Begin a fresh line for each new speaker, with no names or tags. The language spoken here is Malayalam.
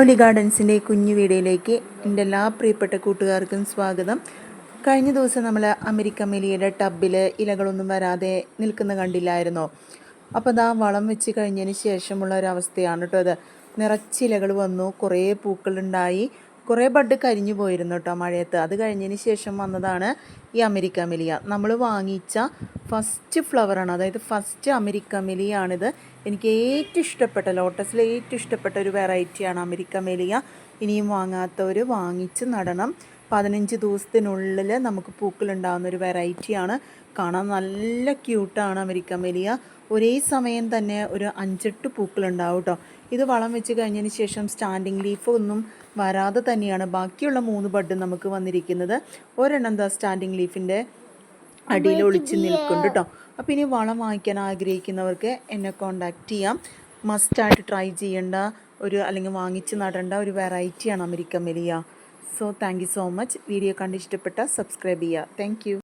ലവ്ലി ഗാർഡൻസിൻ്റെ കുഞ്ഞു വീഡിയോയിലേക്ക് എൻ്റെ എല്ലാ പ്രിയപ്പെട്ട കൂട്ടുകാർക്കും സ്വാഗതം. കഴിഞ്ഞ ദിവസം നമ്മൾ അമേരിക്കൻ മെലിയുടെ ടബിൽ ഇലകളൊന്നും വരാതെ നിൽക്കുന്ന കണ്ടില്ലായിരുന്നോ? അപ്പോൾ അതാ വളം വെച്ച് കഴിഞ്ഞതിന് ശേഷമുള്ള ഒരവസ്ഥയാണ് കേട്ടോ അത്. നിറച്ചിലകൾ വന്നു, കുറേ പൂക്കളുണ്ടായി, കുറേ ബഡ് കരിഞ്ഞു പോയിരുന്നു കേട്ടോ മഴയത്ത്. അത് കഴിഞ്ഞതിന് ശേഷം വന്നതാണ് ഈ അമേരിക്കൻ മെലിയ. നമ്മൾ വാങ്ങിച്ച ഫസ്റ്റ് ഫ്ലവറാണ്, അതായത് ഫസ്റ്റ് അമേരിക്കൻ മെലിയാണിത്. എനിക്ക് ഏറ്റവും ഇഷ്ടപ്പെട്ട, ലോട്ടസിൽ ഏറ്റവും ഇഷ്ടപ്പെട്ട ഒരു വെറൈറ്റിയാണ് അമേരിക്കൻ മെലിയ. ഇനിയും വാങ്ങാത്തവർ വാങ്ങിച്ച് നടണം. 15 ദിവസത്തിനുള്ളിൽ നമുക്ക് പൂക്കളുണ്ടാകുന്ന ഒരു വെറൈറ്റിയാണ്. കാണാൻ നല്ല ക്യൂട്ടാണ് അമേരിക്കൻ മെലിയ. ഒരേ സമയം തന്നെ ഒരു 5-8 പൂക്കളുണ്ടാവും കേട്ടോ. ഇത് വളം വെച്ച് കഴിഞ്ഞതിന് ശേഷം സ്റ്റാൻഡിങ് ലീഫ് ഒന്നും വരാതെ തന്നെയാണ് ബാക്കിയുള്ള 3 ബഡ് നമുക്ക് വന്നിരിക്കുന്നത്. ഒരെണ്ണം എന്താ സ്റ്റാൻഡിങ് ലീഫിൻ്റെ അടിയിൽ ഒളിച്ച് നിൽക്കുന്നുണ്ട് കേട്ടോ. അപ്പോൾ ഇനി വളം വാങ്ങിക്കാൻ ആഗ്രഹിക്കുന്നവർക്ക് എന്നെ കോൺടാക്റ്റ് ചെയ്യാം. മസ്റ്റായിട്ട് ട്രൈ ചെയ്യേണ്ട അല്ലെങ്കിൽ വാങ്ങിച്ച് നടേണ്ട ഒരു വെറൈറ്റിയാണ് American melia. So thank you so much. Video കണ്ട് ഇഷ്ടപ്പെട്ടാൽ സബ്സ്ക്രൈബ് ചെയ്യുക. Thank U.